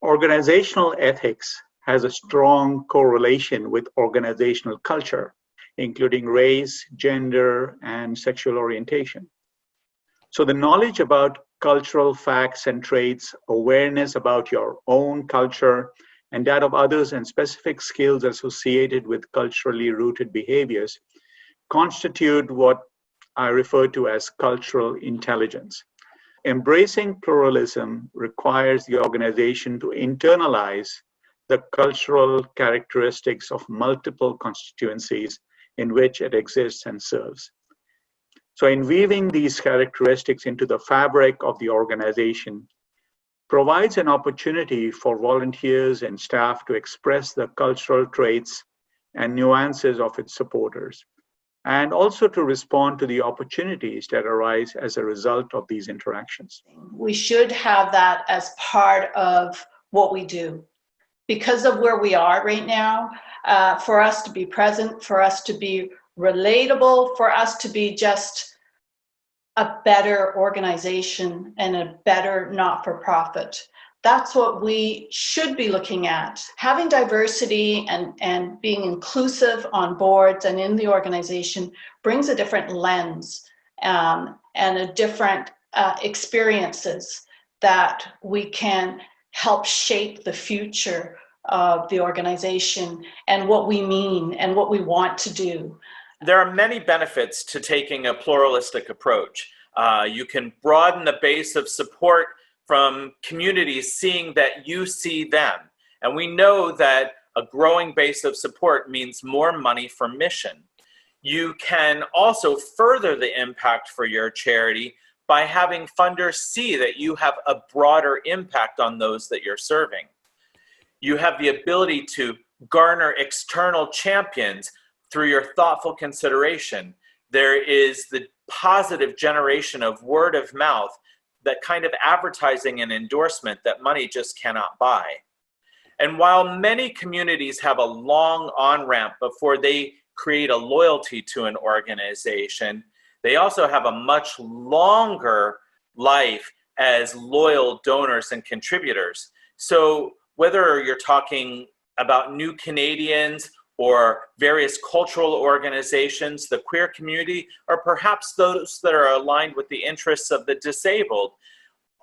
Organizational ethics has a strong correlation with organizational culture, including race, gender, and sexual orientation. So the knowledge about cultural facts and traits, awareness about your own culture and that of others, and specific skills associated with culturally rooted behaviors constitute what I refer to as cultural intelligence. Embracing pluralism requires the organization to internalize the cultural characteristics of multiple constituencies in which it exists and serves. So in weaving these characteristics into the fabric of the organization provides an opportunity for volunteers and staff to express the cultural traits and nuances of its supporters, and also to respond to the opportunities that arise as a result of these interactions. We should have that as part of what we do. Because of where we are right now, for us to be present, for us to be relatable, for us to be just a better organization and a better not-for-profit. That's what we should be looking at. Having diversity and being inclusive on boards and in the organization brings a different lens and a different experiences that we can help shape the future of the organization and what we mean and what we want to do. There are many benefits to taking a pluralistic approach. You can broaden the base of support from communities seeing that you see them. And we know that a growing base of support means more money for mission. You can also further the impact for your charity by having funders see that you have a broader impact on those that you're serving. You have the ability to garner external champions through your thoughtful consideration. There is the positive generation of word of mouth, that kind of advertising and endorsement that money just cannot buy. And while many communities have a long on-ramp before they create a loyalty to an organization, they also have a much longer life as loyal donors and contributors. So whether you're talking about new Canadians or various cultural organizations, the queer community, or perhaps those that are aligned with the interests of the disabled,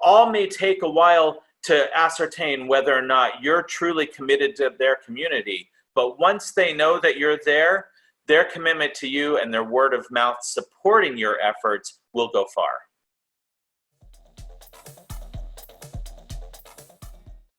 all may take a while to ascertain whether or not you're truly committed to their community. But once they know that you're there, their commitment to you and their word of mouth supporting your efforts will go far.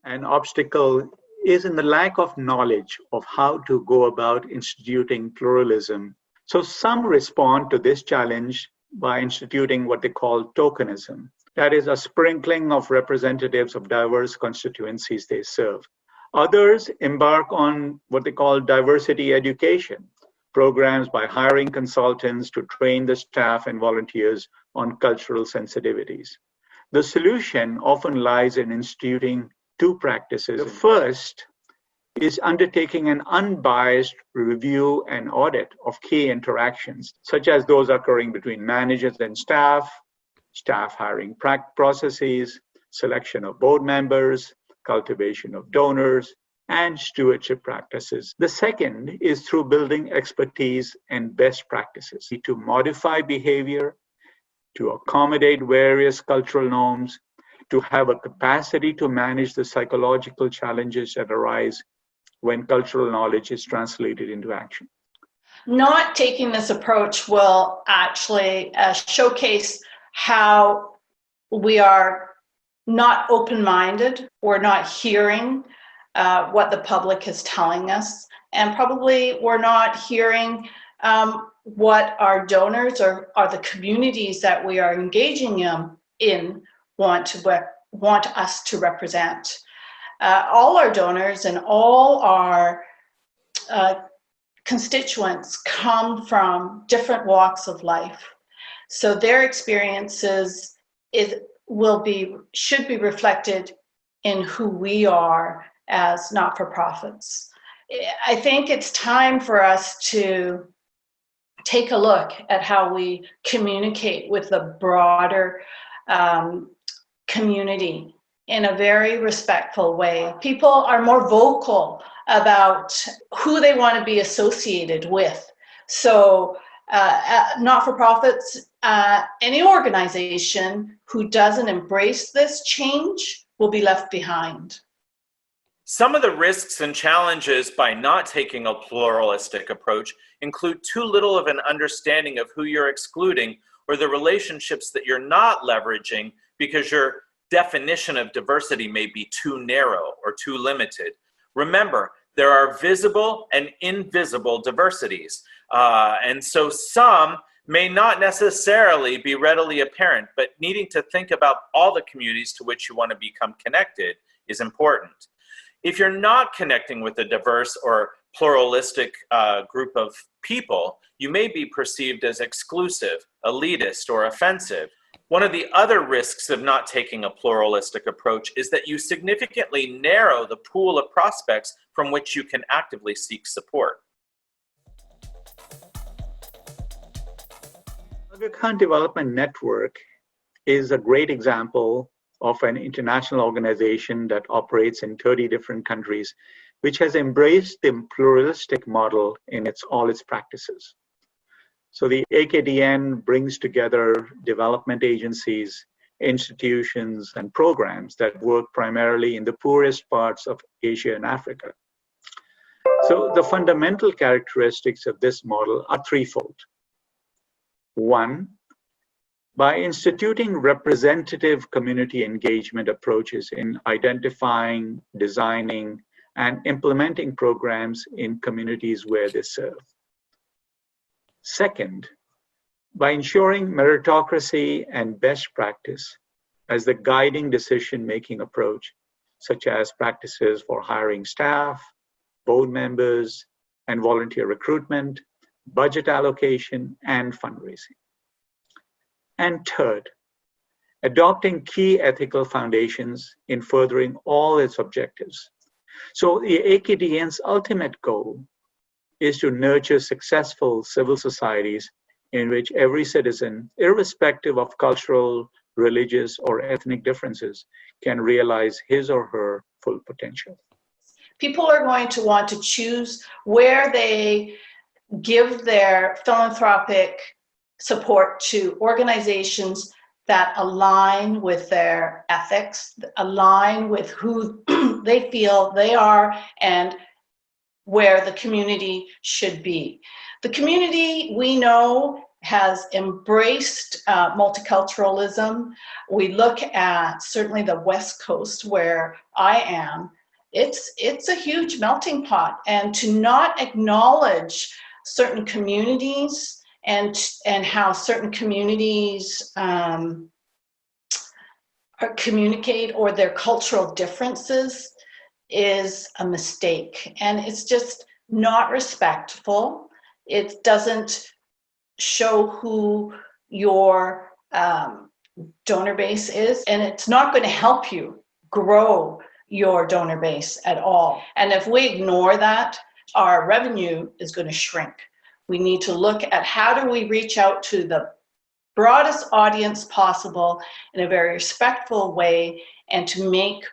An obstacle is in the lack of knowledge of how to go about instituting pluralism. So some respond to this challenge by instituting what they call tokenism. That is a sprinkling of representatives of diverse constituencies they serve. Others embark on what they call diversity education, programs by hiring consultants to train the staff and volunteers on cultural sensitivities. The solution often lies in instituting two practices. The first is undertaking an unbiased review and audit of key interactions, such as those occurring between managers and staff hiring processes, selection of board members, cultivation of donors, and stewardship practices. The second is through building expertise and best practices to modify behavior, to accommodate various cultural norms, to have a capacity to manage the psychological challenges that arise when cultural knowledge is translated into action. Not taking this approach will actually showcase how we are not open-minded or not hearing what the public is telling us, and probably we're not hearing what our donors or the communities that we are engaging in want us to represent. All our donors and all our constituents come from different walks of life. So their experiences should be reflected in who we are as not-for-profits. I think it's time for us to take a look at how we communicate with the broader community in a very respectful way. People are more vocal about who they want to be associated with. So not-for-profits, any organization who doesn't embrace this change will be left behind. Some of the risks and challenges by not taking a pluralistic approach include too little of an understanding of who you're excluding or the relationships that you're not leveraging because your definition of diversity may be too narrow or too limited. Remember, there are visible and invisible diversities. And so some may not necessarily be readily apparent, but needing to think about all the communities to which you want to become connected is important. If you're not connecting with a diverse or pluralistic group of people, you may be perceived as exclusive, elitist, or offensive. One of the other risks of not taking a pluralistic approach is that you significantly narrow the pool of prospects from which you can actively seek support. Aga Khan Development Network is a great example of an international organization that operates in 30 different countries, which has embraced the pluralistic model in all its practices. So the AKDN brings together development agencies, institutions, and programs that work primarily in the poorest parts of Asia and Africa. So the fundamental characteristics of this model are threefold. One, by instituting representative community engagement approaches in identifying, designing, and implementing programs in communities where they serve. Second, by ensuring meritocracy and best practice as the guiding decision-making approach, such as practices for hiring staff, board members, and volunteer recruitment, budget allocation, and fundraising. And third, adopting key ethical foundations in furthering all its objectives. So the AKDN's ultimate goal is to nurture successful civil societies in which every citizen, irrespective of cultural, religious, or ethnic differences, can realize his or her full potential. People are going to want to choose where they give their philanthropic support to organizations that align with their ethics, align with who they feel they are, and where the community should be. The community, we know, has embraced multiculturalism. We look at certainly the West Coast where I am. It's a huge melting pot, and to not acknowledge certain communities and how certain communities communicate or their cultural differences is a mistake, and it's just not respectful. It doesn't show who your donor base is, and it's not going to help you grow your donor base at all. And if we ignore that, our revenue is going to shrink. We need to look at how do we reach out to the broadest audience possible in a very respectful way, and to make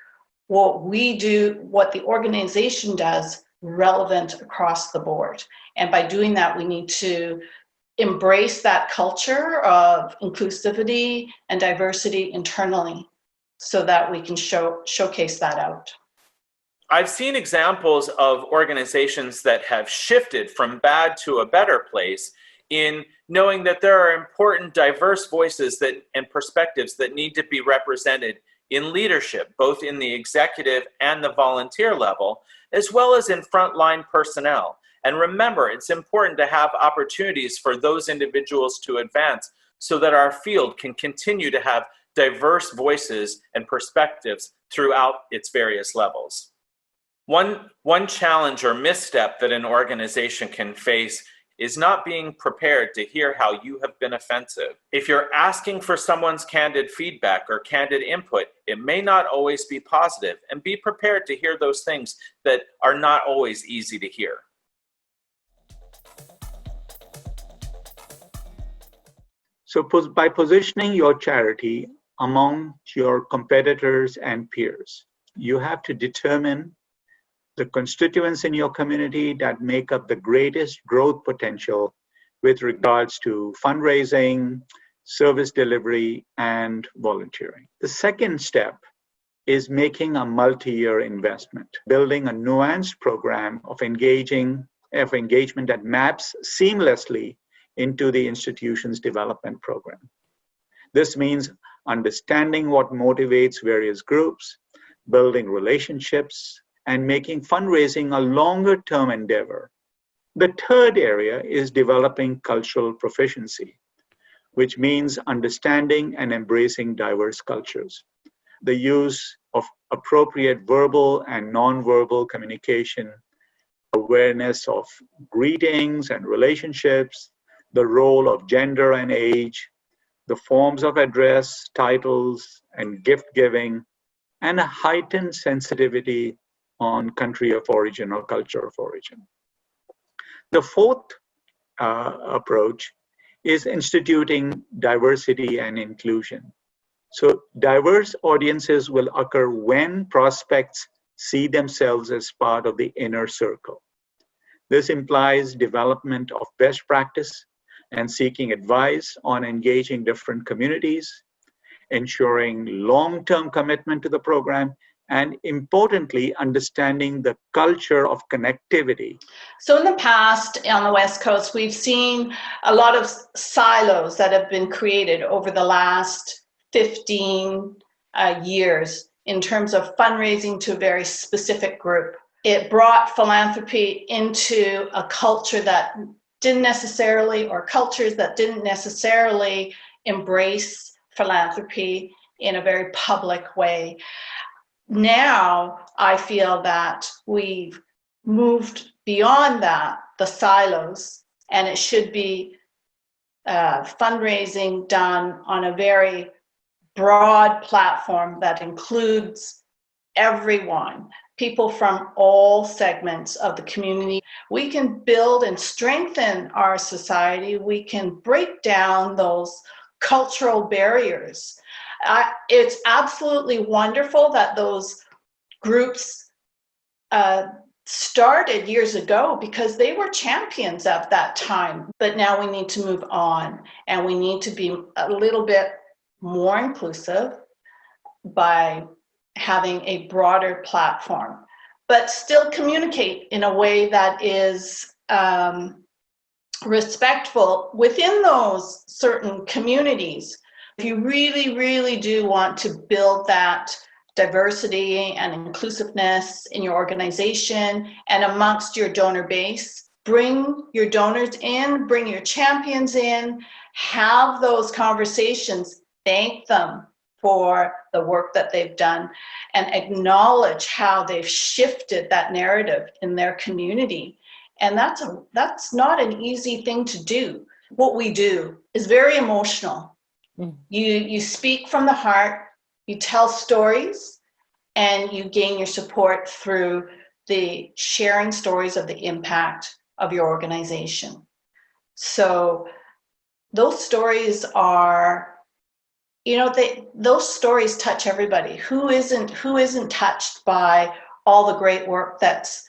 what we do, what the organization does, relevant across the board. And by doing that, we need to embrace that culture of inclusivity and diversity internally so that we can showcase that out. I've seen examples of organizations that have shifted from bad to a better place in knowing that there are important diverse voices and perspectives that need to be represented in leadership, both in the executive and the volunteer level, as well as in frontline personnel. And remember, it's important to have opportunities for those individuals to advance so that our field can continue to have diverse voices and perspectives throughout its various levels. One challenge or misstep that an organization can face is not being prepared to hear how you have been offensive. If you're asking for someone's candid feedback or candid input, it may not always be positive, and be prepared to hear those things that are not always easy to hear. So by positioning your charity among your competitors and peers. You have to determine the constituents in your community that make up the greatest growth potential with regards to fundraising, service delivery, and volunteering. The second step is making a multi-year investment, building a nuanced program of engagement that maps seamlessly into the institution's development program. This means understanding what motivates various groups, building relationships, and making fundraising a longer-term endeavor. The third area is developing cultural proficiency, which means understanding and embracing diverse cultures. The use of appropriate verbal and nonverbal communication, awareness of greetings and relationships, the role of gender and age, the forms of address, titles, and gift giving, and a heightened sensitivity on country of origin or culture of origin. The fourth approach is instituting diversity and inclusion. So diverse audiences will occur when prospects see themselves as part of the inner circle. This implies development of best practice and seeking advice on engaging different communities, ensuring long-term commitment to the program, and importantly, understanding the culture of connectivity. So in the past, on the West Coast, we've seen a lot of silos that have been created over the last 15 years in terms of fundraising to a very specific group. It brought philanthropy into a culture that didn't necessarily, or cultures that didn't necessarily embrace philanthropy in a very public way. Now, I feel that we've moved beyond that, the silos, and it should be fundraising done on a very broad platform that includes everyone, people from all segments of the community. We can build and strengthen our society. We can break down those cultural barriers. It's absolutely wonderful that those groups started years ago because they were champions at that time. But now we need to move on, and we need to be a little bit more inclusive by having a broader platform, but still communicate in a way that is respectful within those certain communities. If you really, really do want to build that diversity and inclusiveness in your organization and amongst your donor base, bring your donors in, bring your champions in, have those conversations, thank them for the work that they've done, and acknowledge how they've shifted that narrative in their community. And that's not an easy thing to do. What we do is very emotional. You speak from the heart, you tell stories, and you gain your support through the sharing stories of the impact of your organization. So those stories are, those stories touch everybody. Who isn't touched by all the great work that's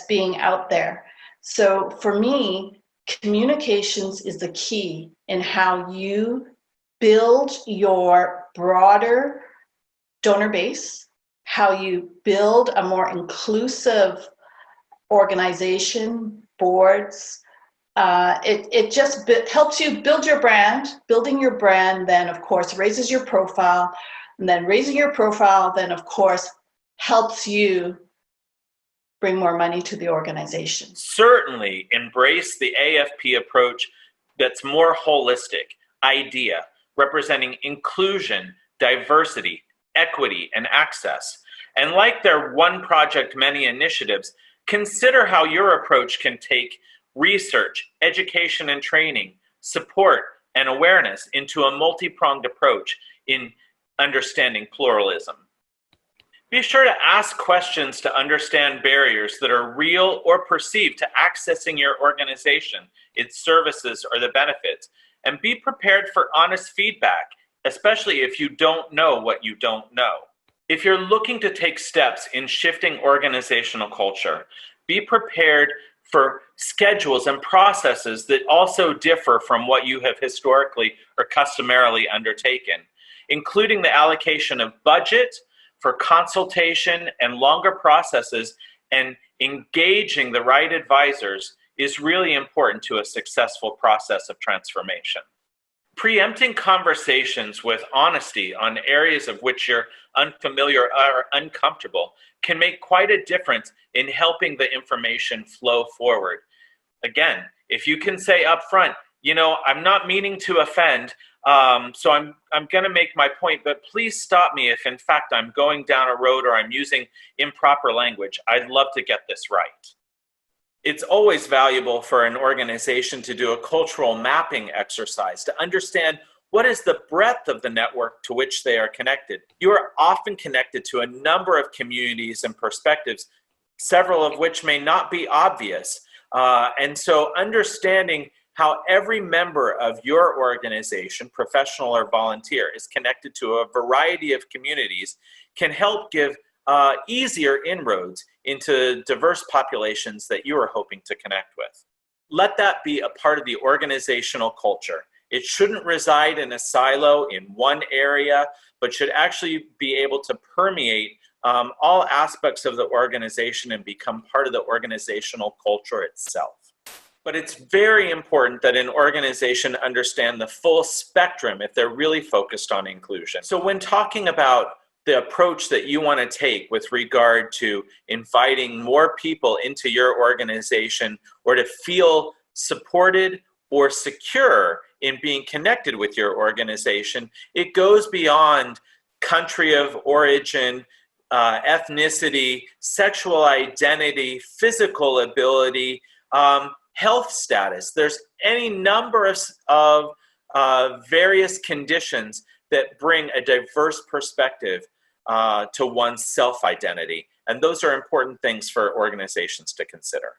being out there? So for me, communications is the key in how you build your broader donor base, how you build a more inclusive organization, boards. It just helps you build your brand. Building your brand then, of course, raises your profile. And then raising your profile then, of course, helps you bring more money to the organization. Certainly embrace the AFP approach that's more holistic, idea, representing inclusion, diversity, equity, and access. And like their One Project, Many initiatives, consider how your approach can take research, education and training, support, and awareness into a multi-pronged approach in understanding pluralism. Be sure to ask questions to understand barriers that are real or perceived to accessing your organization, its services, or the benefits, and be prepared for honest feedback, especially if you don't know what you don't know. If you're looking to take steps in shifting organizational culture, be prepared for schedules and processes that also differ from what you have historically or customarily undertaken, including the allocation of budget for consultation and longer processes, and engaging the right advisors is really important to a successful process of transformation. Preempting conversations with honesty on areas of which you're unfamiliar or uncomfortable can make quite a difference in helping the information flow forward. Again, if you can say up front, I'm not meaning to offend, so I'm going to make my point, but please stop me if in fact I'm going down a road or I'm using improper language. I'd love to get this right. It's always valuable for an organization to do a cultural mapping exercise to understand what is the breadth of the network to which they are connected. You are often connected to a number of communities and perspectives, several of which may not be obvious. And so understanding how every member of your organization, professional or volunteer, is connected to a variety of communities can help give easier inroads into diverse populations that you are hoping to connect with. Let that be a part of the organizational culture. It shouldn't reside in a silo in one area, but should actually be able to permeate all aspects of the organization and become part of the organizational culture itself. But it's very important that an organization understand the full spectrum if they're really focused on inclusion. So when talking about the approach that you want to take with regard to inviting more people into your organization or to feel supported or secure in being connected with your organization, it goes beyond country of origin, ethnicity, sexual identity, physical ability, health status. There's any number of various conditions that bring a diverse perspective to one's self-identity. And those are important things for organizations to consider.